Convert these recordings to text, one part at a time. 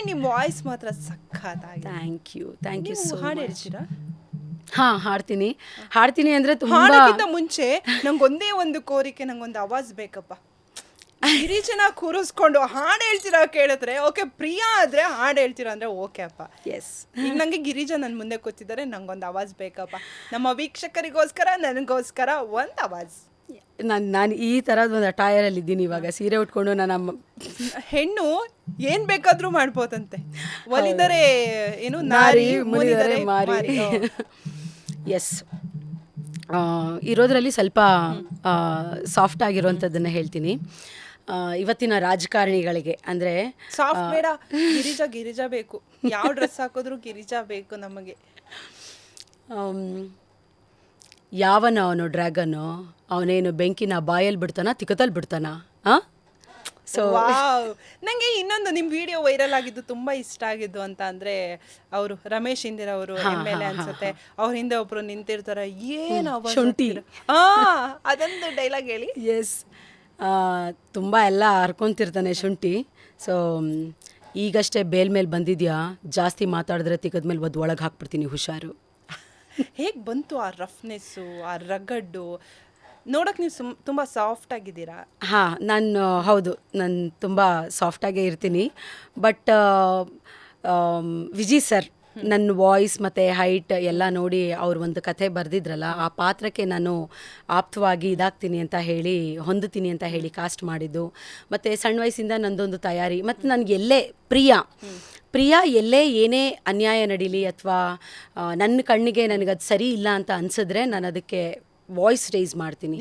And ನಿಮ್ಮ voice ಮಾತ್ರ ಸಖತ್ತಾಗಿ. ಥ್ಯಾಂಕ್ ಯು ನೀವು ಸೋ ಹಾಡು ಮಚ್. ಹೇಳ್ತೀರಾ? ಹಾಂ, ಹಾಡ್ತೀನಿ ಅಂದರೆ ತುಂಬ. ಹಾಡೋಕ್ಕಿಂತ ಮುಂಚೆ ನಂಗೊಂದೇ ಒಂದು ಕೋರಿಕೆ, ನಂಗೊಂದು ಆವಾಜ್ ಬೇಕಪ್ಪ. ಗಿರಿಜನ ಕೂರಿಸ್ಕೊಂಡು ಹಾಡು ಹೇಳ್ತೀರಾ ಕೇಳಿದ್ರೆ ಓಕೆ, ಪ್ರಿಯಾ ಆದರೆ ಹಾಡು ಹೇಳ್ತೀರಾ ಅಂದರೆ ಓಕೆ ಅಪ್ಪ. ಎಸ್, ಈಗ ನನಗೆ ಗಿರಿಜಾ ನನ್ನ ಮುಂದೆ ಕೂತಿದ್ದಾರೆ, ನಂಗೊಂದು ಆವಾಜ್ ಬೇಕಪ್ಪ. ನಮ್ಮ ವೀಕ್ಷಕರಿಗೋಸ್ಕರ ನನಗೋಸ್ಕರ ಒಂದು ಆವಾಜ್. ನಾನು ಈ ಥರದ ಒಂದು ಅಟೈರಲ್ಲಿ ಇದ್ದೀನಿ ಇವಾಗ, ಸೀರೆ ಉಟ್ಕೊಂಡು ನನ್ನ ಹೆಣ್ಣು ಏನ್ ಬೇಕಾದ್ರೂ ಮಾಡ್ಬೋದಂತೆ. ಒಲಿದರೆ ಏನು ನಾರಿ, ಮುನಿದರೆ ಮಾರಿ. ಎಸ್, ಇರೋದ್ರಲ್ಲಿ ಸ್ವಲ್ಪ ಸಾಫ್ಟ್ ಆಗಿರುವಂಥದ್ದನ್ನು ಹೇಳ್ತೀನಿ. ಇವತ್ತಿನ ರಾಜಕಾರಣಿಗಳಿಗೆ ಅಂದರೆ ಸಾಫ್ಟ್ ಬೇಡ, ಗಿರಿಜಾ ಬೇಕು. ಯಾವ ಡ್ರೆಸ್ ಹಾಕಿದ್ರು ಗಿರಿಜಾ ಬೇಕು ನಮಗೆ. ಯಾವನ ಅವನು ಡ್ರ್ಯಾಗನ್ನು, ಅವನೇನು ಬೆಂಕಿನ ಬಾಯಲ್ಲಿ ಬಿಡ್ತಾನ ತಿಕ್ಕತಲ್ಲಿ ಬಿಡ್ತಾನ? ಹಾಂ, ಸೊ ನಂಗೆ ಇನ್ನೊಂದು ನಿಮ್ಮ ವಿಡಿಯೋ ವೈರಲ್ ಆಗಿದ್ದು ತುಂಬಾ ಇಷ್ಟ ಆಗಿದ್ದು ಅಂತ ಅಂದ್ರೆ, ಅವರು ರಮೇಶ್ ಇಂದಿರಾ ಅವರು MLA ಅನ್ಸುತ್ತೆ, ಅವ್ರ ಹಿಂದೆ ಒಬ್ರು ನಿಂತಿರ್ತಾರೆ, ಏನು ಶುಂಠಿ. ಅದೊಂದು ಡೈಲಾಗ್ ಹೇಳಿ. ಎಸ್, ತುಂಬ ಎಲ್ಲ ಹರ್ಕೊತಿರ್ತಾನೆ ಶುಂಠಿ. ಸೊ ಈಗಷ್ಟೇ ಬೇಲ್ ಮೇಲೆ ಬಂದಿದ್ಯಾ, ಜಾಸ್ತಿ ಮಾತಾಡಿದ್ರೆ ತಿಕ್ಕದ ಮೇಲೆ ಒದ್ದು ಒಳಗೆ ಹಾಕ್ಬಿಡ್ತೀನಿ, ಹುಷಾರು. ಹೇಗೆ ಬಂತು ಆ ರಫ್ನೆಸ್ಸು, ಆ ರಗಡ್ಡು? ನೋಡೋಕೆ ನೀವು ತುಂಬ ಸಾಫ್ಟ್ ಆಗಿದ್ದೀರಾ. ಹಾಂ, ಹೌದು, ನಾನು ತುಂಬ ಸಾಫ್ಟಾಗೇ ಇರ್ತೀನಿ. ಬಟ್ ವಿಜಯ್ ಸರ್ ನನ್ನ ವಾಯ್ಸ್ ಮತ್ತು ಹೈಟ್ ಎಲ್ಲ ನೋಡಿ ಅವ್ರು ಒಂದು ಕಥೆ ಬರೆದಿದ್ರಲ್ಲ, ಆ ಪಾತ್ರಕ್ಕೆ ನಾನು ಆಪ್ತವಾಗಿ ಇದಾಗ್ತೀನಿ ಅಂತ ಹೇಳಿ, ಹೊಂದುತ್ತೀನಿ ಅಂತ ಹೇಳಿ ಕಾಸ್ಟ್ ಮಾಡಿದ್ದು. ಮತ್ತು ಸಣ್ಣ ವಯಸ್ಸಿಂದ ನಂದೊಂದು ತಯಾರಿ, ಮತ್ತು ನನಗೆ ಪ್ರಿಯಾ ಎಲ್ಲೇ ಏನೇ ಅನ್ಯಾಯ ನಡೀಲಿ ಅಥವಾ ನನ್ನ ಕಣ್ಣಿಗೆ ನನಗದು ಸರಿ ಇಲ್ಲ ಅಂತ ಅನಿಸಿದ್ರೆ ನಾನು ಅದಕ್ಕೆ ವಾಯ್ಸ್ ರೈಸ್ ಮಾಡ್ತೀನಿ.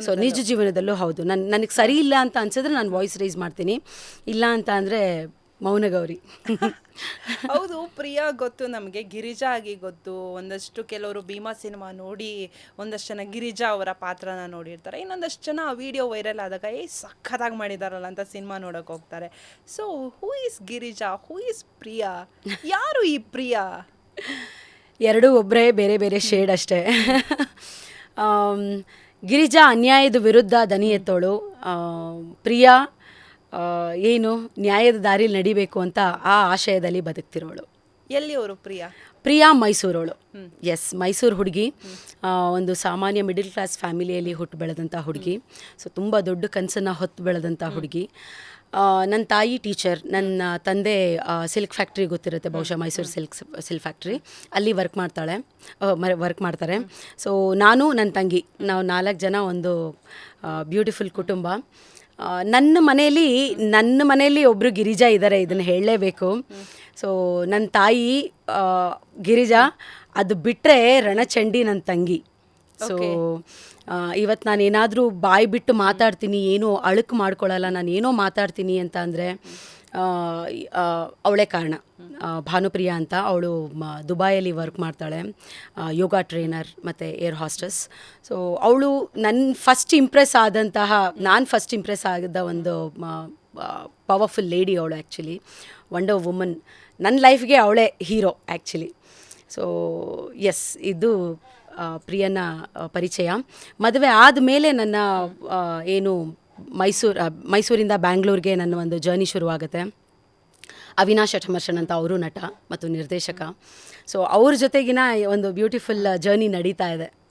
ಸೊ ನಿಜ ಜೀವನದಲ್ಲೂ ಹೌದು, ನನಗೆ ಸರಿ ಇಲ್ಲ ಅಂತ ಅನ್ಸಿದ್ರೆ ನಾನು ವಾಯ್ಸ್ ರೈಸ್ ಮಾಡ್ತೀನಿ, ಇಲ್ಲ ಅಂತ ಅಂದರೆ ಮೌನಗೌರಿ. ಹೌದು, ಪ್ರಿಯಾ ಗೊತ್ತು ನಮಗೆ, ಗಿರಿಜಾ ಆಗಿ ಗೊತ್ತು. ಒಂದಷ್ಟು ಕೆಲವರು ಭೀಮಾ ಸಿನಿಮಾ ನೋಡಿ ಒಂದಷ್ಟು ಜನ ಗಿರಿಜಾ ಅವರ ಪಾತ್ರನ ನೋಡಿರ್ತಾರೆ, ಇನ್ನೊಂದಷ್ಟು ಜನ ಆ ವಿಡಿಯೋ ವೈರಲ್ ಆದಾಗ ಸಖತ್ತಾಗಿ ಮಾಡಿದಾರಲ್ಲ ಅಂತ ಸಿನಿಮಾ ನೋಡೋಕೆ ಹೋಗ್ತಾರೆ. So who is Girija, who is Priya? ಯಾರು ಈ ಪ್ರಿಯಾ? ಎರಡೂ ಒಬ್ಬರೇ, ಬೇರೆ ಬೇರೆ ಶೇಡ್ ಅಷ್ಟೇ. ಗಿರಿಜಾ ಅನ್ಯಾಯದ ವಿರುದ್ಧ ದನಿ ಎತ್ತೋಳು, ಪ್ರಿಯಾ ಏನು ನ್ಯಾಯದ ದಾರಿಲಿ ನಡಿಬೇಕು ಅಂತ ಆ ಆಶಯದಲ್ಲಿ ಬದುಕ್ತಿರೋಳು. ಎಲ್ಲಿ ಅವರು ಪ್ರಿಯಾ ಮೈಸೂರೋಳು. ಎಸ್, ಮೈಸೂರು ಹುಡುಗಿ, ಒಂದು ಸಾಮಾನ್ಯ ಮಿಡಿಲ್ ಕ್ಲಾಸ್ ಫ್ಯಾಮಿಲಿಯಲ್ಲಿ ಹುಟ್ಟು ಬೆಳೆದಂಥ ಹುಡುಗಿ. ಸೊ ತುಂಬ ದೊಡ್ಡ ಕನಸನ್ನು ಹೊತ್ತು ಬೆಳೆದಂಥ ಹುಡುಗಿ. ನನ್ನ ತಾಯಿ ಟೀಚರ್, ನನ್ನ ತಂದೆ ಸಿಲ್ಕ್ ಫ್ಯಾಕ್ಟ್ರಿ ಗೊತ್ತಿರುತ್ತೆ ಬಹುಶಃ, ಮೈಸೂರು ಸಿಲ್ಕ್ ಫ್ಯಾಕ್ಟ್ರಿ, ಅಲ್ಲಿ ವರ್ಕ್ ಮಾಡ್ತಾರೆ. ಸೊ ನಾನು ನನ್ನ ತಂಗಿ, ನಾವು 4 ಜನ, ಒಂದು ಬ್ಯೂಟಿಫುಲ್ ಕುಟುಂಬ. ನನ್ನ ಮನೆಯಲ್ಲಿ ಒಬ್ಬರು ಗಿರಿಜಾ ಇದ್ದಾರೆ, ಇದನ್ನು ಹೇಳಲೇಬೇಕು. ಸೊ ನನ್ನ ತಾಯಿ ಗಿರಿಜಾ, ಅದು ಬಿಟ್ಟರೆ ರಣಚಂಡಿ ನನ್ನ ತಂಗಿ. ಸೊ ಇವತ್ತು ನಾನು ಏನಾದರೂ ಬಾಯಿ ಬಿಟ್ಟು ಮಾತಾಡ್ತೀನಿ, ಏನೋ ಅಳುಕು ಮಾಡ್ಕೊಳ್ಳಲ್ಲ, ನಾನು ಏನೋ ಮಾತಾಡ್ತೀನಿ ಅಂತ ಅಂದರೆ ಅವಳೇ ಕಾರಣ. ಭಾನುಪ್ರಿಯಾ ಅಂತ, ಅವಳು ದುಬೈಯಲ್ಲಿ ವರ್ಕ್ ಮಾಡ್ತಾಳೆ, ಯೋಗ ಟ್ರೈನರ್ ಮತ್ತು ಏರ್ ಹಾಸ್ಟೆಸ್. ಸೊ ಅವಳು ನಾನು ಫಸ್ಟ್ ಇಂಪ್ರೆಸ್ ಆದ ಒಂದು ಪವರ್ಫುಲ್ ಲೇಡಿ ಅವಳು. ಆ್ಯಕ್ಚುಲಿ ವಂಡರ್ ವುಮನ್, ನನ್ನ ಲೈಫ್ಗೆ ಅವಳೇ ಹೀರೋ ಆ್ಯಕ್ಚುಲಿ. ಸೊ ಎಸ್, ಇದು ಪ್ರಿಯನ ಪರಿಚಯ. ಮದುವೆ ಆದಮೇಲೆ ನನ್ನ ಮೈಸೂರಿಂದ ಬ್ಯಾಂಗ್ಳೂರಿಗೆ ನನ್ನ ಒಂದು ಜರ್ನಿ ಶುರುವಾಗುತ್ತೆ. ಅವಿನಾಶ್ ಅಠಮರ್ಷನ್ ಅಂತ, ಅವರು ನಟ ಮತ್ತು ನಿರ್ದೇಶಕ. ಸೊ ಅವ್ರ ಜೊತೆಗಿನ ಒಂದು ಬ್ಯೂಟಿಫುಲ್ ಜರ್ನಿ ನಡೀತಾ ಇದೆ.